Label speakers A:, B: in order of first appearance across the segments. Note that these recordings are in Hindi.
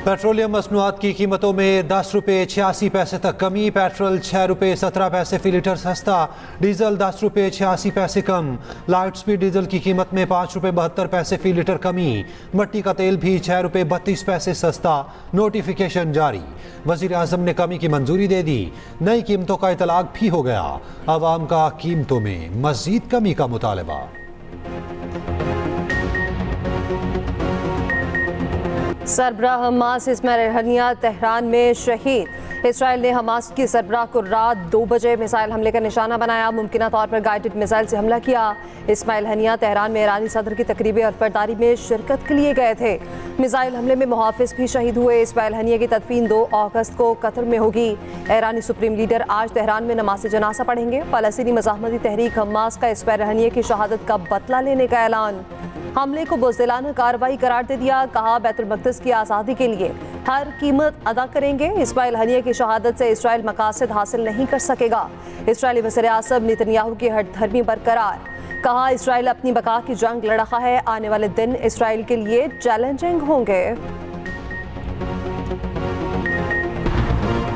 A: पेट्रोलियम मसनूआत की कीमतों में 10 रुपये 86 पैसे तक कमी। पेट्रोल 6 रुपये 17 पैसे फी लीटर सस्ता। डीजल 10 रुपये 86 पैसे कम। लाइट स्पीड डीजल की कीमत में 5 रुपये 72 पैसे फी लीटर कमी। मट्टी का तेल भी 6 रुपये 32 पैसे सस्ता। नोटिफिकेशन जारी। वजीर आजम ने कमी की मंजूरी दे दी। नई कीमतों का इतलाक भी हो गया। आवाम का कीमतों में मजीद कमी का मुतालबा।
B: सरबराह हमास इस्माइल हनिया तेहरान में शहीद। इसराइल ने हमास की सरबराह को रात 2 बजे मिसाइल हमले का निशाना बनाया। मुमकिन तौर पर गाइडेड मिसाइल से हमला किया। इस्माइल हनिया तेहरान में ईरानी सदर की तकरीब अल्फबरदारी में शिरकत के लिए गए थे। मिसाइल हमले में मुहाफिज भी शहीद हुए। इस्माइल हनिया की तदफीन 2 अगस्त को कतर में होगी। ईरानी सुप्रीम लीडर आज तेहरान में नमाज़ जनाजा पढ़ेंगे। फलस्तीनी मज़ाहमती तहरीक हमास का इस्माइल हनिया की शहादत का बदला लेने का ऐलान। हमले को बुज़दिलाना कार्रवाई करार दे दिया। कहा बैतुल मक़दिस की आज़ादी के लिए हर कीमत अदा करेंगे। इस्माइल हनिया की शहादत से इसराइल मकासद हासिल नहीं कर सकेगा। इसराइली वज़ीर आज़म नेतन्याहू की हठधर्मी बरकरार। कहा इसराइल अपनी बका की जंग लड़ रहा है। आने वाले दिन इसराइल के लिए चैलेंजिंग होंगे।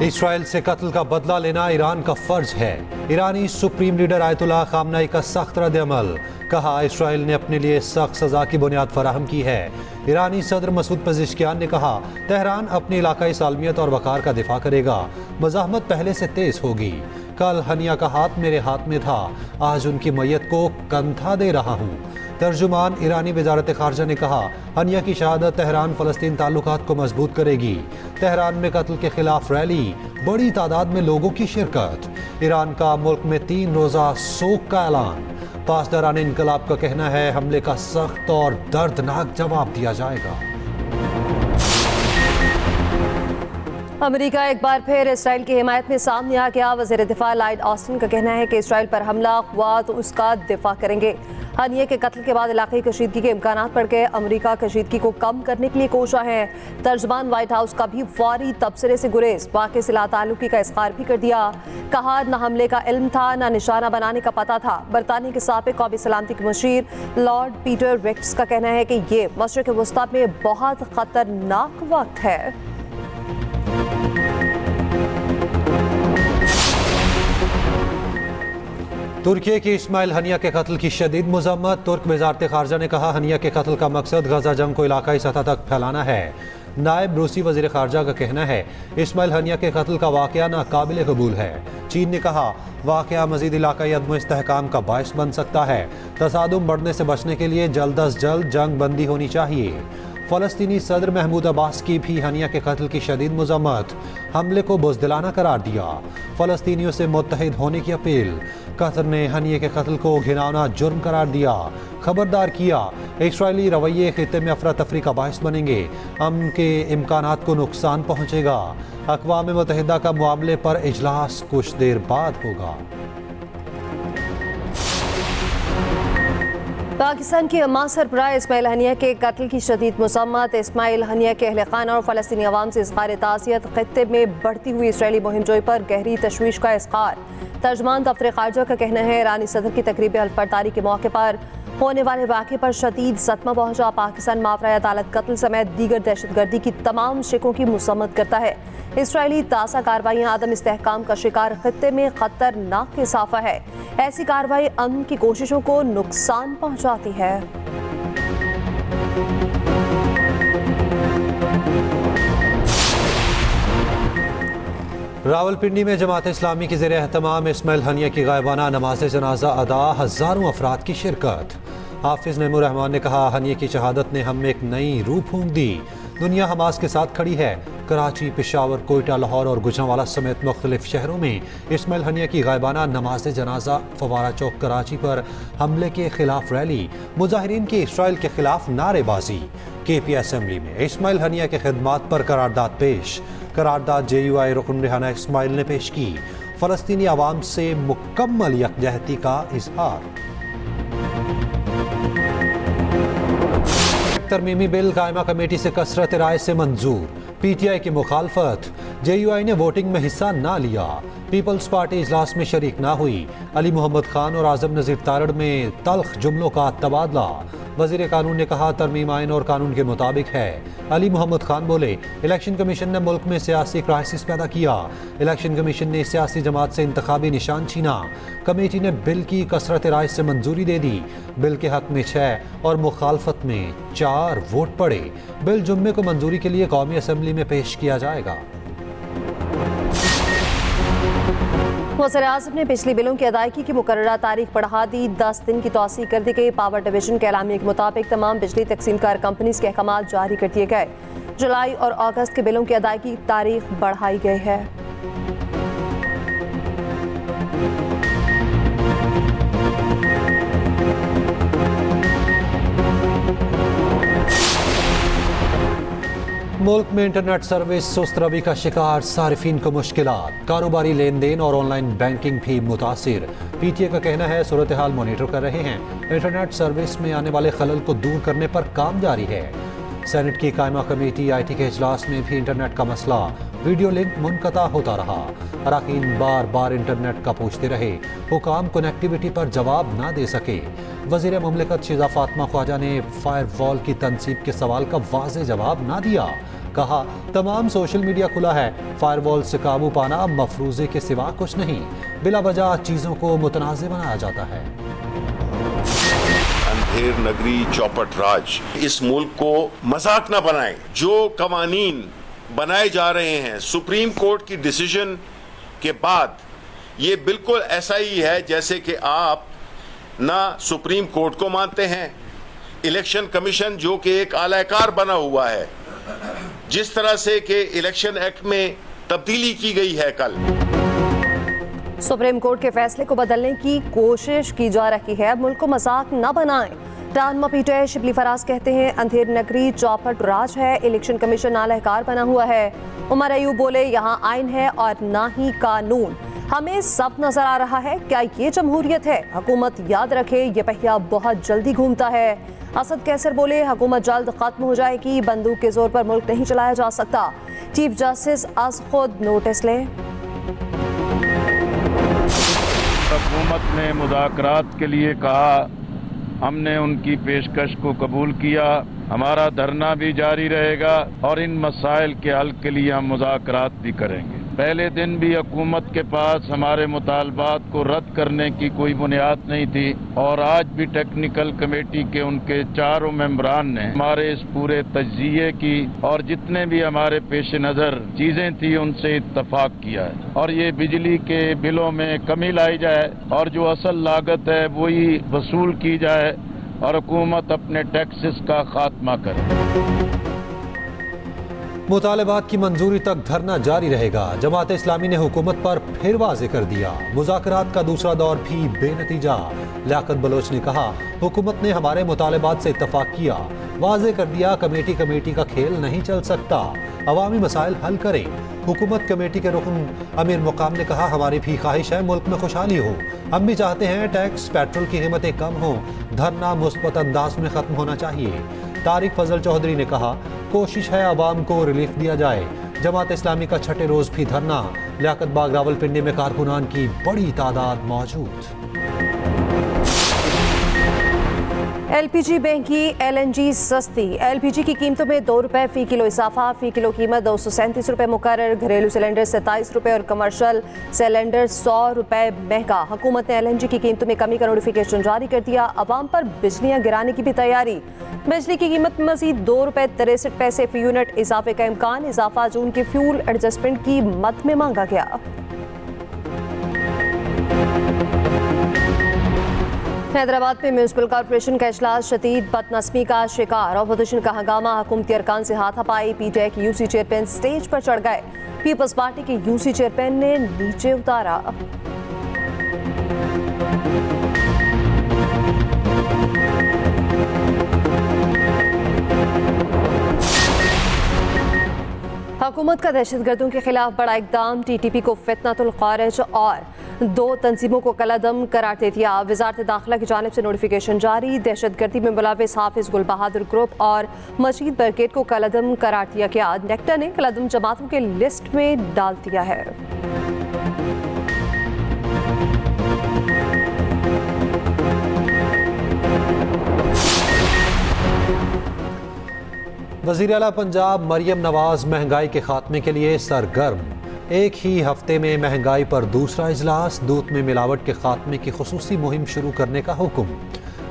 A: इसराइल से कत्ल का बदला लेना ईरान का फर्ज है। ईरानी सुप्रीम लीडर आयतुल्लाह खामनेई का सख्त रद्द-ए-अमल। कहा इसराइल ने अपने लिए सख्त सजा की बुनियाद फराहम की है। ईरानी सदर मसूद पेज़ेश्कियान ने कहा तेहरान अपनी इलाकाई सालमियत और वक़ार का दिफा करेगा। मज़ाहमत पहले से तेज होगी। कल हनिया का हाथ मेरे हाथ में था, आज उनकी मैयत को कंधा दे रहा हूँ। तर्जुमान ईरानी वज़ारत ख़ारजा ने कहा हनिया की शहादत तेहरान फ़लस्तीन ताल्लुकात को मजबूत करेगी। तेहरान में कत्ल के खिलाफ रैली, बड़ी तादाद में लोगों की शिरकत। ईरान का मुल्क में 3 रोज़ा सोग का ऐलान। पासदारान इनकलाब का कहना है हमले का सख्त और दर्दनाक जवाब दिया जाएगा।
B: अमेरिका एक बार फिर इसराइल की हिमायत में सामने आ गया। वज़ीर दिफा लॉयड ऑस्टिन का कहना है कि इसराइल पर हमला हुआ तो उसका दिफा करेंगे। हनिया के कत्ल के बाद इलाक़ाई कशीदगी के इम्कानात बढ़ गए। अमेरिका कशीदगी को कम करने के लिए कोशा है। तर्जमान व्हाइट हाउस का भी फौरी तबसरे से गुरेज, वाक़े से लाताल्लुकी का इज़हार भी कर दिया। कहा न हमले का इल्म था न निशाना बनाने का पता था। बरतानिया के साबिक़ कौमी सलामती के मुशीर लॉर्ड पीटर रिक्स का कहना है कि ये मशरिक़ वस्ता में बहुत ख़तरनाक वक्त है।
A: तुर्की की इस्माइल हनिया के कत्ल की शदीद मज़म्मत। तुर्क वज़ारत ख़ारजा ने कहा हनिया के कत्ल का मकसद गजा जंग को इलाकाई सतह तक फैलाना है। नायब रूसी वज़ीर ख़ारजा का कहना है इस्माइल हनिया के कत्ल का वाक़या नाकाबिल कबूल है। चीन ने कहा वाक़या मज़ीद इलाकाई अदम इस्तेहकाम का बायस बन सकता है। तसादुम बढ़ने से बचने के लिए जल्द अज जल्द जंग बंदी होनी चाहिए। फ़लस्तीनी सदर महमूद अब्बास की भी हनिया के कत्ल की शदीद मज़म्मत। हमले को बुज़दिलाना करार दिया। फ़लस्तीनियों से मुत्तहिद होने की अपील। कतर ने हनिया के कत्ल को घिनौना जुर्म करार दिया। खबरदार किया इसराइली रवैये खित्ते में अफरा तफरी का बायस बनेंगे। अमन के इम्कानात को नुकसान पहुँचेगा। अक़वाम मुत्तहिदा का मामले पर इजलास कुछ देर बाद होगा।
B: पाकिस्तान की अम्मा सरबराह इस्माइल हनिया के कत्ल की शदीद मज़म्मत। इस्माइल हनिया के अहले खाना और फ़लस्तीनी अवाम से इज़हार ताज़ियत। खित्ते में बढ़ती हुई इसराइली मुहिमजोई पर गहरी तशवीश का इज़हार। तर्जमान दफ्तर ख़ारजा का कहना है ईरानी सदर की तकरीब अल्फबरदारी के मौके पर होने वाले वाक़े पर शदीद सदमा पहुंचा। पाकिस्तान माफ़रा अदालत कत्ल समेत दीगर दहशतगर्दी की तमाम शिकों की मज़म्मत करता है। इसराइली ताज़ा कार्रवाइयाँ आदम इस्तेहकाम का शिकार खित्ते में ख़तरनाक इज़ाफ़ा है। ऐसी कार्रवाई अमन की कोशिशों को नुकसान पहुँचाती है।
A: रावलपिंडी में जमात इस्लामी की ज़ेर एहतमाम इस्माइल हनिया की गायबाना नमाज जनाजा अदा, हज़ारों अफराद की शिरकत। हाफिज़ नईमुर रहमान ने कहा हनिया की शहादत ने हमें एक नई रूह फूंक दी। दुनिया हमास के साथ खड़ी है। कराची, पेशावर, कोयटा, लाहौर और गुजरांवाला समेत मुख्तलिफ शहरों में इस्माइल हनिया की गायबाना नमाज जनाजा, फवारा चौक कराची पर हमले के खिलाफ रैली, मुजाहिरीन की इसराइल के खिलाफ नारेबाजी। KP असम्बली में इस्माइल हनिया के खिदमात पर करारदाद पेश। करारदाद JUI रुकन रिहाना इस्माइल ने पेश की। फ़लस्तीनी आवाम से मुकम्मल यकजहती का इजहार। तरमीमी बिल कायमा कमेटी से कसरत राय से मंजूर। PTI की मुखालफत। JUI ने वोटिंग में हिस्सा ना लिया। पीपल्स पार्टी इजलास में शरीक ना हुई। अली मोहम्मद खान और आजम नज़ीर तारड़ में तल्ख जुमलों का तबादला। वजीर कानून ने कहा तरमीम आइन और कानून के मुताबिक है। अली मोहम्मद खान बोले इलेक्शन कमीशन ने मुल्क में सियासी क्राइसिस पैदा किया। इलेक्शन कमीशन ने सियासी जमात से इंतखाबी निशान छीना। कमेटी ने बिल की कसरत राय से मंजूरी दे दी। बिल के हक में 6 और मुखालफत में 4 वोट पड़े। बिल जुम्मे को मंजूरी के लिए कौमी असम्बली में पेश किया जाएगा।
B: वज़ीर-ए-आज़म ने पिछली बिलों की अदायगी की मुकर्ररा तारीख बढ़ा दी। 10 दिन की तौसीह कर दी गई। पावर डिवीजन के एलामिया के मुताबिक तमाम बिजली तकसीमकार कंपनीज के अहकाम जारी कर दिए गए। जुलाई और अगस्त के बिलों की अदायगी की तारीख बढ़ाई गई है।
A: मुल्क में इंटरनेट सर्विस सुस्त रवि का शिकार, सारिफीन को मुश्किलात, कारोबारी लेन देन और ऑनलाइन बैंकिंग भी मुतासिर। पीटीए का कहना है सूरत हाल मॉनिटर कर रहे हैं। इंटरनेट सर्विस में आने वाले खलल को दूर करने पर काम जारी है। सेनेट की कायमा कमेटी IT के इजलास में भी इंटरनेट का मसला, वीडियो लिंक मुनक़ता होता रहा। अरकान बार बार इंटरनेट का पूछते रहे, हुकाम कनेक्टिविटी पर जवाब ना दे सके। वज़ीर मुमलिकत शिजा फातिमा ख्वाजा ने फायरवॉल की तनसीब के सवाल का वाज़ेह जवाब ना दिया। कहा तमाम सोशल मीडिया खुला है, फायरवॉल से काबू पाना मफरूज़े के सिवा कुछ नहीं। बिला वजह चीज़ों को मुतनाज़ बनाया जाता है।
C: अंधेर नगरी चौपट राज, इस मुल्क को मजाक न बनाएं। जो कवानीन बनाए जा रहे हैं सुप्रीम कोर्ट की डिसीजन के बाद, ये बिल्कुल ऐसा ही है जैसे कि आप ना सुप्रीम कोर्ट को मानते हैं। इलेक्शन कमीशन जो कि एक आलाकार बना हुआ है, जिस तरह से कि इलेक्शन एक्ट में तब्दीली की गई है कल।
B: सुप्रीम कोर्ट के फैसले को बदलने की कोशिश की जा रही है। मुल्क को मजाक न बनाएं। टान पीटे शिबली फराज कहते हैं अंधेर नगरी चौपट राज है, इलेक्शन कमीशन नालायकार बना हुआ है। उमर अयूब बोले यहाँ आइन है और ना ही कानून, हमें सब नजर आ रहा है। क्या ये जमहूरियत है? हुकूमत याद रखे ये पहिया बहुत जल्दी घूमता है। असद कैसर बोले हुकूमत जल्द खत्म हो जाएगी, बंदूक के जोर पर मुल्क नहीं चलाया जा सकता। चीफ जस्टिस आज खुद नोटिस लें।
D: हुकूमत ने मुज़ाकरात के लिए कहा, हमने उनकी पेशकश को कबूल किया। हमारा धरना भी जारी रहेगा और इन मसाइल के हल के लिए हम मुज़ाकरात भी करेंगे। पहले दिन भी हुकूमत के पास हमारे मुतालबात को रद्द करने की कोई बुनियाद नहीं थी और आज भी टेक्निकल कमेटी के उनके 4 मेंबरान ने हमारे इस पूरे तज्जिये की और जितने भी हमारे पेश नज़र चीज़ें थी उनसे इत्तफाक किया है और ये बिजली के बिलों में कमी लाई जाए और जो असल लागत है वही वसूल की जाए और हुकूमत अपने टैक्सेस का खात्मा करे।
A: मुतालबात की मंजूरी तक धरना जारी रहेगा। जमात इस्लामी ने हुकूमत पर फिर वाजे कर दिया, मुज़ाकरात का दूसरा दौर भी बेनतीजा। लियाकत बलोच ने कहा हुकूमत ने हमारे मुतालबात से इत्तफाक किया, वाजे कर दिया कमेटी का खेल नहीं चल सकता, अवामी मसाइल हल करें। हुकूमत कमेटी के रुकन अमीर मुकाम ने कहा हमारी भी ख्वाहिश है मुल्क में खुशहाली हो, हम भी चाहते हैं टैक्स पेट्रोल की कीमतें कम हों, धरना मुस्बत अंदाज में खत्म होना चाहिए। तारिक फजल चौधरी ने कहा कोशिश है अवाम को रिलीफ दिया जाए। जमात इस्लामी का 6ठे रोज भी धरना, लियाकत बाग रावलपिंडी में कारकुनान की बड़ी तादाद मौजूद।
B: LPG महंगी, LNG सस्ती। LPG की कीमतों में 2 रुपए फी किलो इजाफा, फी किलो कीमत 237 रुपए मुकर्रर। घरेलू सिलेंडर 27 रुपए और कमर्शियल सिलेंडर 100 रुपए महंगा। हुकूमत ने LNG की कीमतों में कमी का नोटिफिकेशन जारी कर दिया। अवाम पर बिजलियां गिराने की भी तैयारी। बिजली की कीमत में मजीद 2 रुपए 63 पैसे फी यूनिट इजाफे का इम्कान। इजाफा जून के फ्यूल एडजस्टमेंट की मद में मांगा गया। हैदराबाद में म्यूनिसिपल कॉर्पोरेशन का इजलास शदीद बदनस्मी का शिकार। अपोजिशन का हंगामा, हुकूमती अरकान से हाथापाई। पीटीआई के यूसी चेयरमैन स्टेज पर चढ़ गए, पीपल्स पार्टी के यूसी चेयरमैन ने नीचे उतारा। हुकूमत का दहशतगर्दों के खिलाफ बड़ा इकदाम। टीटीपी को फितनतुल खारिज और 2 तंजीमों को कलअदम करार दे दिया। वजारत दाखिला की जानिब से नोटिफिकेशन जारी। दहशतगर्दी में मुलविस हाफिज गुल बहादुर ग्रुप और मशीद ब्रिगेड को कलअदम करार दिया गया। नेक्टा ने कलअदम जमातों के लिस्ट में डाल दिया है।
A: वज़ीर आला पंजाब मरियम नवाज महंगाई के खात्मे के लिए सरगर्म। एक ही हफ्ते में महंगाई पर दूसरा इजलास। दूध में मिलावट के खात्मे की खुसूसी मुहिम शुरू करने का हुक्म।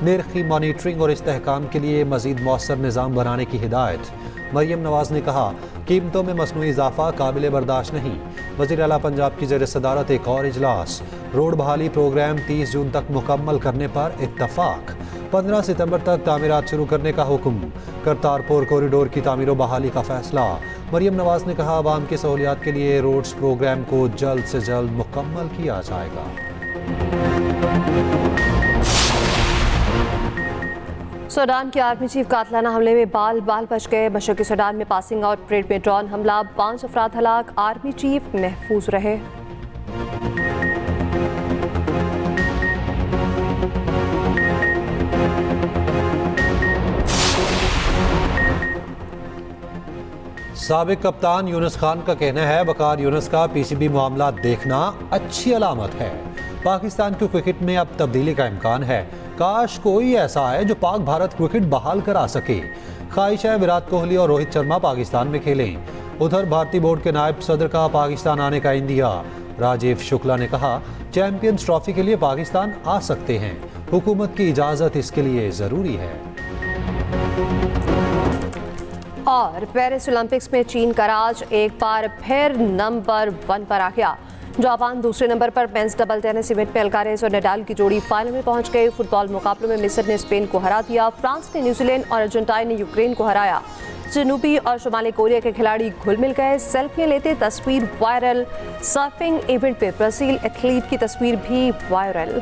A: निर्ख की मॉनिटरिंग और इस्तेहकाम के लिए मज़ीद मौसर निज़ाम बनाने की हिदायत। मरियम नवाज ने कहा, कीमतों में मसनूई इजाफा काबिल बर्दाश्त नहीं। वज़ीर आला पंजाब की ज़ेर सदारत एक और इजलास। रोड बहाली प्रोग्राम 30 जून तक मुकम्मल करने पर इत्तफाक। 15 सितंबर तक तामीरात शुरू करने का हुक्म। करतारपुर कॉरिडोर की तामीर बहाली का फैसला। मरियम नवाज ने कहा, आवाम की सहूलियात के लिए रोड्स प्रोग्राम को जल्द से जल्द मुकम्मल किया जाएगा।
B: सूडान के आर्मी चीफ कातलाना हमले में बाल बच गए। मशरक़ी सूडान में पासिंग आउट परेड में ड्रोन हमला, 5 अफराद हलाक। आर्मी चीफ महफूज रहे।
A: साबिक कप्तान यूनुस खान का कहना है, वकार यूनुस का पीसीबी मामला देखना अच्छी अलामत है। पाकिस्तान की क्रिकेट में अब तब्दीली का इम्कान है। काश कोई ऐसा है जो पाक भारत क्रिकेट बहाल करा सके। ख्वाहिश है विराट कोहली और रोहित शर्मा पाकिस्तान में खेलें। उधर भारतीय बोर्ड के नायब सदर का पाकिस्तान आने का इंदिया। राजीव शुक्ला ने कहा, चैंपियंस ट्रॉफी के लिए पाकिस्तान आ सकते हैं। हुकूमत की इजाज़त इसके लिए ज़रूरी है।
B: और पेरिस ओलंपिक्स में चीन का राज एक बार फिर नंबर 1 पर आ गया। जापान दूसरे नंबर पर। मेंस डबल टेनिस इवेंट में अल्कारेज और नडाल की जोड़ी फाइनल में पहुंच गई। फुटबॉल मुकाबलों में मिस्र ने स्पेन को हरा दिया। फ्रांस ने न्यूजीलैंड और अर्जेंटाइन ने यूक्रेन को हराया। जनूबी और शुमाली कोरिया के खिलाड़ी घुल मिल गए। सेल्फी लेते तस्वीर वायरल। सर्फिंग इवेंट पे ब्राजील एथलीट की तस्वीर भी वायरल।